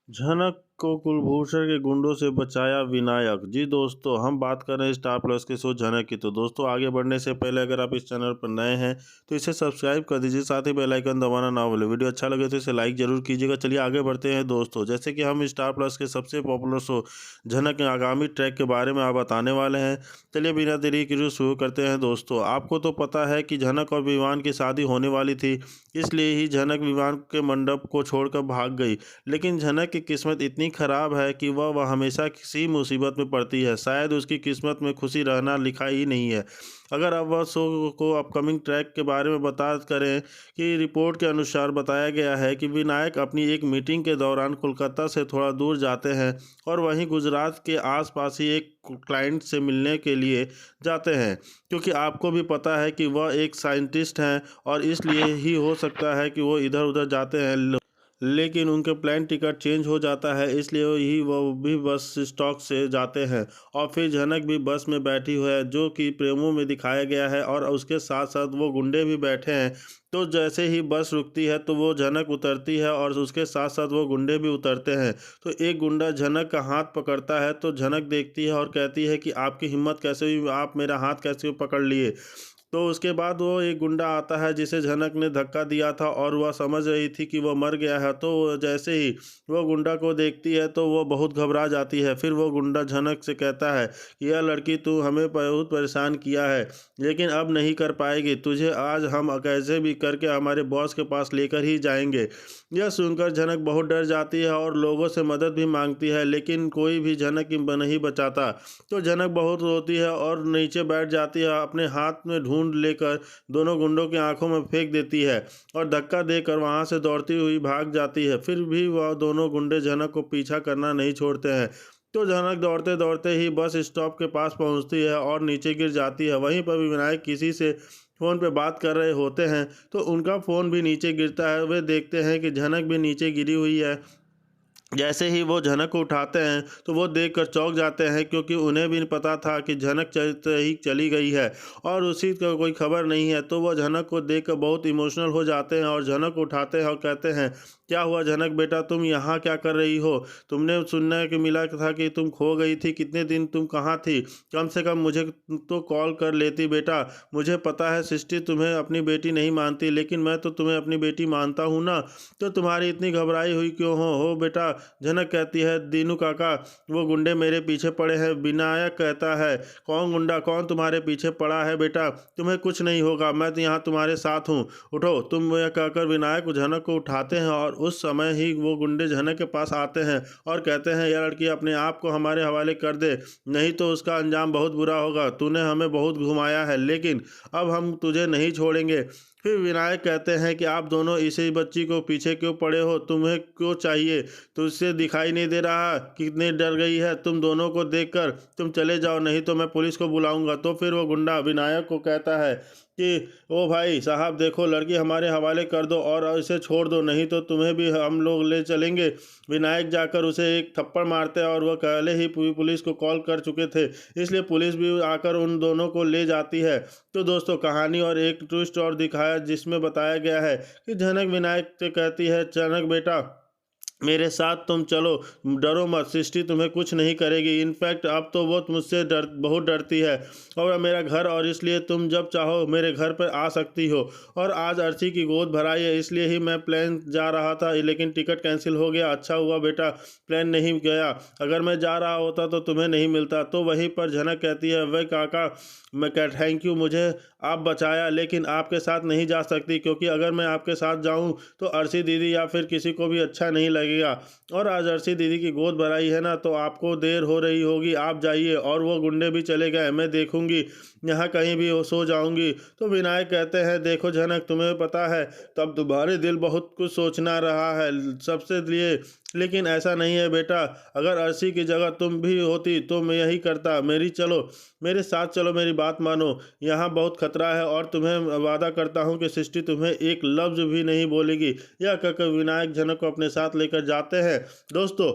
झनक को कुलभूषण के गुंडों से बचाया विनायक। जी दोस्तों, हम बात कर रहे हैं स्टार प्लस के शो झनक की। तो दोस्तों, आगे बढ़ने से पहले अगर आप इस चैनल पर नए हैं तो इसे सब्सक्राइब कर दीजिए, साथ ही बेल आइकन दबाना ना भूलें। वीडियो अच्छा लगे तो इसे लाइक जरूर कीजिएगा। चलिए आगे बढ़ते हैं दोस्तों। जैसे कि हम स्टार प्लस के सबसे पॉपुलर शो झनक के आगामी ट्रैक के बारे में आप बताने वाले हैं। चलिए बिना देरी के शुरू करते हैं दोस्तों। आपको तो पता है कि झनक और विवान की शादी होने वाली थी, इसलिए ही झनक विवान के मंडप को छोड़कर भाग गई। लेकिन झनक की किस्मत इतनी खराब है कि वह हमेशा किसी मुसीबत में पड़ती है। शायद उसकी किस्मत में खुशी रहना लिखा ही नहीं है। अगर अब वह शो को अपकमिंग ट्रैक के बारे में बता करें कि रिपोर्ट के अनुसार बताया गया है कि विनायक अपनी एक मीटिंग के दौरान कोलकाता से थोड़ा दूर जाते हैं और वहीं गुजरात के आसपास ही एक क्लाइंट से मिलने के लिए जाते हैं, क्योंकि आपको भी पता है कि वह एक साइंटिस्ट हैं और इसलिए ही हो सकता है कि वो इधर उधर जाते हैं। लेकिन उनके प्लान टिकट चेंज हो जाता है, इसलिए ही वो भी बस स्टॉक से जाते हैं। और फिर झनक भी बस में बैठी हुई है, जो कि प्रेमों में दिखाया गया है, और उसके साथ साथ वो गुंडे भी बैठे हैं। तो जैसे ही बस रुकती है तो वो झनक उतरती है और उसके साथ साथ वो गुंडे भी उतरते हैं। तो एक गुंडा झनक का हाथ पकड़ता है, तो झनक देखती है और कहती है कि आपकी हिम्मत कैसे हुई, आप मेरा हाथ कैसे पकड़ लिए। तो उसके बाद वो एक गुंडा आता है जिसे झनक ने धक्का दिया था और वह समझ रही थी कि वह मर गया है। तो जैसे ही वो गुंडा को देखती है तो वो बहुत घबरा जाती है। फिर वो गुंडा झनक से कहता है कि यह लड़की तू हमें बहुत परेशान किया है, लेकिन अब नहीं कर पाएगी। तुझे आज हम कैसे भी करके हमारे बॉस के पास लेकर ही जाएंगे। यह सुनकर झनक बहुत डर जाती है और लोगों से मदद भी मांगती है, लेकिन कोई भी झनक की नहीं बचाता। तो झनक बहुत रोती है और नीचे बैठ जाती है, अपने हाथ में ढूंढ लेकर दोनों गुंडों की आंखों में फेंक देती है और धक्का देकर वहां से दौड़ती हुई भाग जाती है। फिर भी वह दोनों गुंडे झनक को पीछा करना नहीं छोड़ते हैं। तो झनक दौड़ते दौड़ते ही बस स्टॉप के पास पहुंचती है और नीचे गिर जाती है। वहीं पर विनायक किसी से फ़ोन पे बात कर रहे होते हैं, तो उनका फ़ोन भी नीचे गिरता है। वे देखते हैं कि झनक भी नीचे गिरी हुई है। जैसे ही वो झनक को उठाते हैं तो वो देखकर चौंक जाते हैं, क्योंकि उन्हें भी पता था कि झनक ही चली गई है और उसी का कोई खबर नहीं है। तो वो झनक को देखकर बहुत इमोशनल हो जाते हैं और झनक को उठाते हैं और कहते हैं, क्या हुआ झनक बेटा, तुम यहाँ क्या कर रही हो? तुमने सुनने के मिला था कि तुम खो गई थी, कितने दिन तुम कहाँ थी? कम से कम मुझे तो कॉल कर लेती बेटा। मुझे पता है सृष्टि तुम्हें अपनी बेटी नहीं मानती, लेकिन मैं तो तुम्हें अपनी बेटी मानता हूँ ना। तो तुम्हारी इतनी घबराई हुई क्यों हो बेटा? झनक कहती है, दीनू काका, वो गुंडे मेरे पीछे पड़े हैं। विनायक कहता है, कौन गुंडा, कौन तुम्हारे पीछे पड़ा है बेटा? तुम्हें कुछ नहीं होगा, मैं तो यहाँ तुम्हारे साथ हूँ, उठो तुम। यह कहकर विनायक झनक को उठाते हैं और उस समय ही वो गुंडे झनक के पास आते हैं और कहते हैं, यह लड़की अपने आप को हमारे हवाले कर दे, नहीं तो उसका अंजाम बहुत बुरा होगा। तूने हमें बहुत घुमाया है, लेकिन अब हम तुझे नहीं छोड़ेंगे। फिर विनायक कहते हैं कि आप दोनों इसी बच्ची को पीछे क्यों पड़े हो? तुम्हें क्यों चाहिए? तुझसे दिखाई नहीं दे रहा कितनी डर गई है तुम दोनों को देखकर? तुम चले जाओ, नहीं तो मैं पुलिस को बुलाऊंगा। तो फिर वो गुंडा विनायक को कहता है कि ओ भाई साहब, देखो लड़की हमारे हवाले कर दो और इसे छोड़ दो, नहीं तो तुम्हें भी हम लोग ले चलेंगे। विनायक जाकर उसे एक थप्पड़ मारते हैं और वह पहले ही पुलिस को कॉल कर चुके थे, इसलिए पुलिस भी आकर उन दोनों को ले जाती है। तो दोस्तों, कहानी और एक ट्विस्ट और दिखाया, जिसमें बताया गया है कि झनक विनायक से कहती है, झनक बेटा मेरे साथ तुम चलो, डरो मत, सृष्टि तुम्हें कुछ नहीं करेगी। इनफैक्ट अब तो वो मुझसे बहुत डरती है और वह मेरा घर, और इसलिए तुम जब चाहो मेरे घर पर आ सकती हो। और आज अर्शी की गोद भराई है, इसलिए ही मैं प्लेन जा रहा था, लेकिन टिकट कैंसिल हो गया। अच्छा हुआ बेटा प्लेन नहीं गया, अगर मैं जा रहा होता तो तुम्हें नहीं मिलता। तो वहीं पर झनक कहती है, वह काका मैं कह थैंक यू, मुझे आप बचाया, लेकिन आपके साथ नहीं जा सकती, क्योंकि अगर मैं आपके साथ जाऊं तो अर्शी दीदी या फिर किसी को भी अच्छा नहीं लगेगा। और आज अर्शी दीदी की गोद भराई है ना, तो आपको देर हो रही होगी, आप जाइए। और वो गुंडे भी चले गए, मैं देखूंगी यहाँ कहीं भी वो सो जाऊंगी। तो विनायक कहते हैं, देखो झनक, तुम्हें पता है तब तुम्हारे दिल बहुत कुछ सोचना रहा है सबसे लिए, लेकिन ऐसा नहीं है बेटा। अगर अर्शी की जगह तुम भी होती तो मैं यही करता। मेरे साथ चलो, मेरी बात मानो, यहाँ बहुत खतरा है और तुम्हें वादा करता हूँ कि सृष्टि तुम्हें एक लफ्ज़ भी नहीं बोलेगी। यह कहकर विनायक झनक को अपने साथ लेकर जाते हैं। दोस्तों,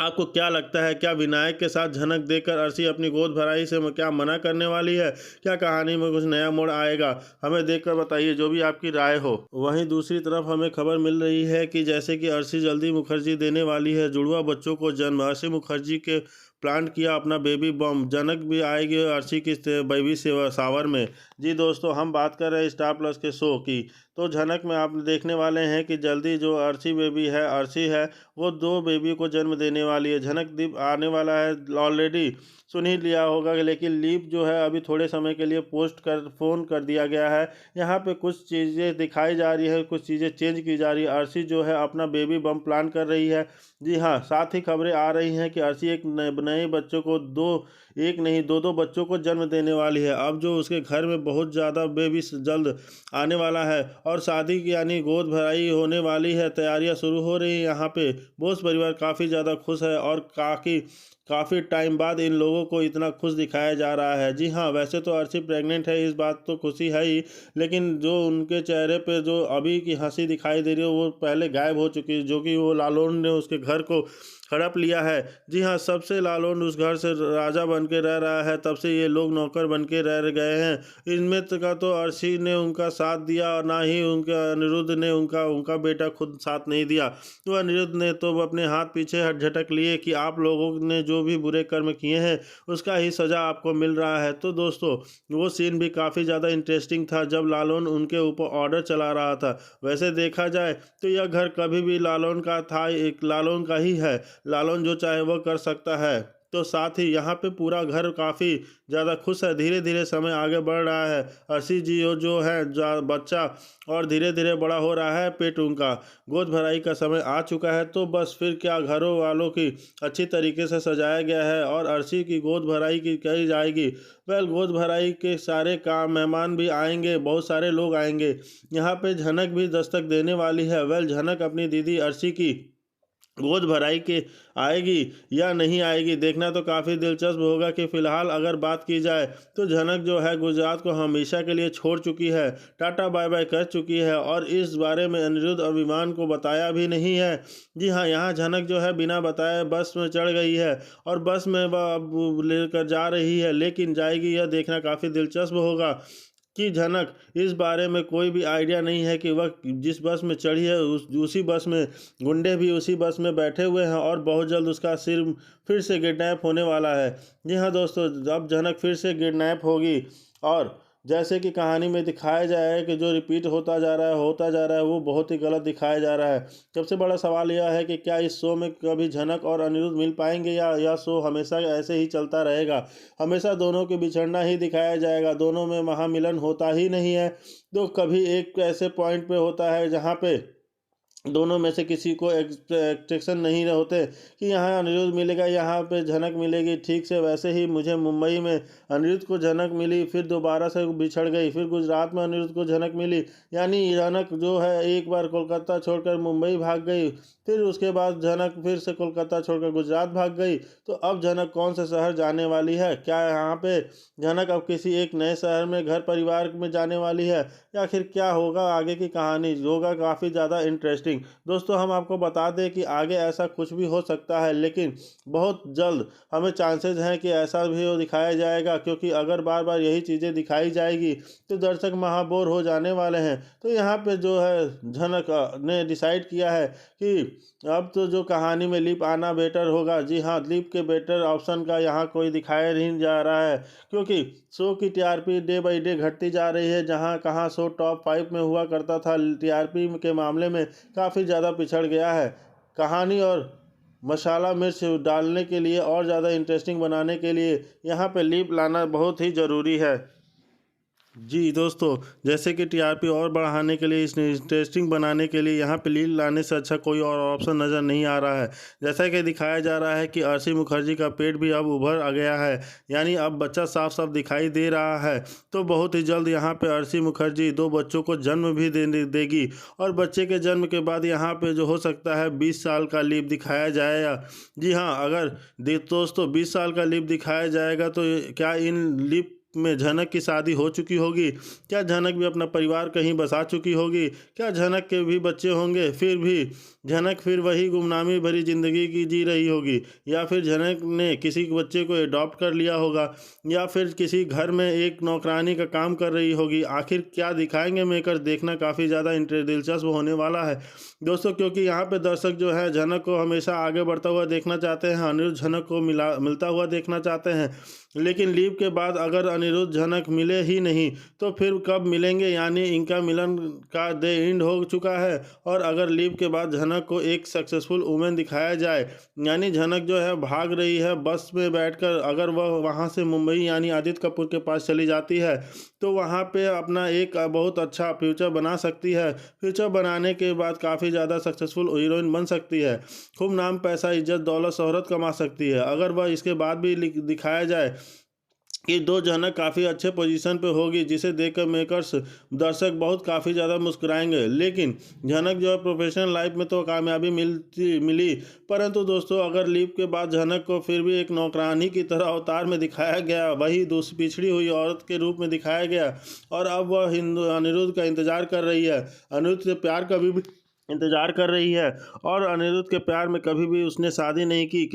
आपको क्या लगता है, क्या विनायक के साथ झनक देकर अर्शी अपनी गोद भराई से क्या मना करने वाली है? क्या कहानी में कुछ नया मोड़ आएगा? हमें देखकर बताइए, जो भी आपकी राय हो। वहीं दूसरी तरफ हमें खबर मिल रही है कि जैसे कि अर्शी जल्दी मुखर्जी देने वाली है जुड़वा बच्चों को जन्म। अर्शी मुखर्जी के प्लांट किया अपना बेबी बम, जनक भी आएगी अर्शी की बेबी सेवा सावर में। जी दोस्तों, हम बात कर रहे हैं स्टार प्लस के शो की। तो झनक में आप देखने वाले हैं कि जल्दी जो अर्शी बेबी है, अर्शी है, वो 2 बेबी को जन्म देने वाली है। झनक दीप आने वाला है, ऑलरेडी सुन ही लिया होगा, लेकिन लीप जो है अभी थोड़े समय के लिए फ़ोन कर दिया गया है। यहाँ पे कुछ चीज़ें दिखाई जा रही है, कुछ चीज़ें चेंज की जा रही है। अर्शी जो है अपना बेबी बम प्लान कर रही है। जी हाँ, साथ ही खबरें आ रही हैं कि अर्शी एक नए बच्चों को एक नहीं 2 बच्चों को जन्म देने वाली है। अब जो उसके घर में बहुत ज़्यादा बेबी जल्द आने वाला है और शादी की यानी गोद भराई होने वाली है, तैयारियां शुरू हो रही हैं। यहाँ पे बोस परिवार काफ़ी ज़्यादा खुश है और काफ़ी टाइम बाद इन लोगों को इतना खुश दिखाया जा रहा है। जी हाँ, वैसे तो अर्शी प्रेग्नेंट है, इस बात तो खुशी है ही, लेकिन जो उनके चेहरे पे जो अभी की हंसी दिखाई दे रही है वो पहले गायब हो चुकी है, जो कि वो लालौन ने उसके घर को हड़प लिया है। जी हाँ, सबसे लालौन उस घर से राजा बन के रह रहा है, तब से ये लोग नौकर बन के रह गए हैं। इनमें का तो अर्शी ने उनका साथ दिया और ना ही उनका अनिरुद्ध ने उनका बेटा खुद साथ नहीं दिया। तो अनिरुद्ध ने तो अपने हाथ पीछे हट झटक लिए कि आप लोगों ने जो भी बुरे कर्म किए हैं उसका ही सज़ा आपको मिल रहा है। तो दोस्तों, वो सीन भी काफ़ी ज़्यादा इंटरेस्टिंग था जब लालौन उनके ऊपर ऑर्डर चला रहा था। वैसे देखा जाए तो यह घर कभी भी लालौन का था, एक लालौन का ही है। लालौन जो चाहे वो कर सकता है। तो साथ ही यहाँ पे पूरा घर काफ़ी ज़्यादा खुश है। धीरे धीरे समय आगे बढ़ रहा है। अर्शी जी जो है बच्चा और धीरे धीरे बड़ा हो रहा है पेट उनका। गोद भराई का समय आ चुका है, तो बस फिर क्या, घरों वालों की अच्छी तरीके से सजाया गया है और अर्शी की गोद भराई की जाएगी। गोद भराई के सारे काम मेहमान भी आएंगे, बहुत सारे लोग आएंगे। यहाँ पे झनक भी दस्तक देने वाली है। झनक अपनी दीदी अर्शी की गोद भराई के आएगी या नहीं आएगी, देखना तो काफ़ी दिलचस्प होगा। कि फिलहाल अगर बात की जाए तो झनक जो है गुजरात को हमेशा के लिए छोड़ चुकी है, टाटा बाय बाय कर चुकी है और इस बारे में अनिरुद्ध और विमान को बताया भी नहीं है। जी हाँ, यहाँ झनक जो है बिना बताए बस में चढ़ गई है और बस में अब लेकर जा रही है, लेकिन जाएगी यह देखना काफ़ी दिलचस्प होगा कि झनक इस बारे में कोई भी आइडिया नहीं है कि वह जिस बस में चढ़ी है उसी बस में गुंडे भी उसी बस में बैठे हुए हैं और बहुत जल्द उसका सिर फिर से किडनैप होने वाला है। जी हाँ दोस्तों, अब झनक फिर से किडनैप होगी और जैसे कि कहानी में दिखाया जाए है कि जो रिपीट होता जा रहा है वो बहुत ही गलत दिखाया जा रहा है। सबसे बड़ा सवाल यह है कि क्या इस शो में कभी झनक और अनिरुद्ध मिल पाएंगे या यह शो हमेशा ऐसे ही चलता रहेगा, हमेशा दोनों के बिछड़ना ही दिखाया जाएगा, दोनों में महामिलन होता ही नहीं है। तो कभी एक ऐसे पॉइंट पे होता है जहाँ पे दोनों में से किसी को एक्सपेक्टेशन नहीं होते कि यहाँ अनिरुद्ध मिलेगा, यहाँ पे झनक मिलेगी। ठीक से वैसे ही मुझे मुंबई में अनिरुद्ध को झनक मिली, फिर दोबारा से बिछड़ गई, फिर गुजरात में अनिरुद्ध को झनक मिली। यानी झनक जो है एक बार कोलकाता छोड़कर मुंबई भाग गई, फिर उसके बाद झनक फिर से कोलकाता छोड़कर गुजरात भाग गई। तो अब झनक कौन से शहर जाने वाली है? क्या यहाँ पे झनक अब किसी एक नए शहर में घर परिवार में जाने वाली है या आखिर क्या होगा? आगे की कहानी होगा काफ़ी ज़्यादा इंटरेस्टिंग। दोस्तों, हम आपको बता दें कि आगे ऐसा कुछ भी हो सकता है, लेकिन बहुत जल्द हमें चांसेस हैं कि ऐसा भी हो दिखाया जाएगा, क्योंकि अगर बार बार यही चीज़ें दिखाई जाएगी तो दर्शक महाबोर हो जाने वाले हैं। तो यहाँ पे जो है झनक ने डिसाइड किया है कि अब तो जो कहानी में लीप आना बेटर होगा। जी हाँ, लीप के बेटर ऑप्शन का यहाँ कोई दिखाया नहीं जा रहा है, क्योंकि शो की टीआरपी डे बाई डे घटती जा रही है। जहाँ कहाँ शो टॉप 5 में हुआ करता था, टीआरपी के मामले में काफ़ी ज़्यादा पिछड़ गया है। कहानी और मसाला मिर्च डालने के लिए और ज़्यादा इंटरेस्टिंग बनाने के लिए यहाँ पे लीप लाना बहुत ही ज़रूरी है। जी दोस्तों, जैसे कि टीआरपी और बढ़ाने के लिए, इसने इंटरेस्टिंग बनाने के लिए यहाँ पे लीड लाने से अच्छा कोई और ऑप्शन नज़र नहीं आ रहा है। जैसा कि दिखाया जा रहा है कि अर्शी मुखर्जी का पेट भी अब उभर आ गया है, यानी अब बच्चा साफ साफ दिखाई दे रहा है। तो बहुत ही जल्द यहाँ पे अर्शी मुखर्जी 2 बच्चों को जन्म भी देगी और बच्चे के जन्म के बाद यहाँ पे जो हो सकता है 20 साल का लीप दिखाया जाएगा। जी हाँ, अगर दोस्तों 20 साल का लीप दिखाया जाएगा तो क्या इन लीप में झनक की शादी हो चुकी होगी? क्या झनक भी अपना परिवार कहीं बसा चुकी होगी? क्या झनक के भी बच्चे होंगे? फिर भी झनक फिर वही गुमनामी भरी जिंदगी की जी रही होगी, या फिर झनक ने किसी बच्चे को अडॉप्ट कर लिया होगा, या फिर किसी घर में एक नौकरानी का काम कर रही होगी। आखिर क्या दिखाएंगे मेकर्स, देखना काफ़ी ज़्यादा दिलचस्प होने वाला है दोस्तों, क्योंकि यहाँ पे दर्शक जो है झनक को हमेशा आगे बढ़ता हुआ देखना चाहते हैं, अनिरुद्ध झनक को मिलता हुआ देखना चाहते हैं। लेकिन लीव के बाद अगर अनिरुद्ध झनक मिले ही नहीं तो फिर कब मिलेंगे, यानी इनका मिलन का द एंड हो चुका है। और अगर लीव के बाद झनक को एक सक्सेसफुल वुमेन दिखाया जाए, यानी झनक जो है भाग रही है बस में बैठकर, अगर वह वहाँ से मुंबई यानी आदित्य कपूर के पास चली जाती है तो वहाँ पे अपना एक बहुत अच्छा फ्यूचर बना सकती है। फ्यूचर बनाने के बाद काफ़ी ज़्यादा सक्सेसफुल हीरोइन बन सकती है, खूब नाम पैसा इज्जत दौलत शोहरत कमा सकती है। अगर वह इसके बाद भी दिखाया जाए कि दो झनक काफ़ी अच्छे पोजीशन पे होगी, जिसे देखकर मेकर्स दर्शक बहुत काफ़ी ज़्यादा मुस्कुराएंगे। लेकिन झनक जो है प्रोफेशनल लाइफ में तो कामयाबी मिली, परंतु दोस्तों अगर लीव के बाद झनक को फिर भी एक नौकरानी की तरह अवतार में दिखाया गया, वही दूसरी पिछड़ी हुई औरत के रूप में दिखाया गया, और अब वह अनिरुद्ध का इंतजार कर रही है, अनिरुद्ध से प्यार कभी भी इंतजार कर रही है, और अनिरुद्ध के प्यार में कभी भी उसने शादी नहीं की।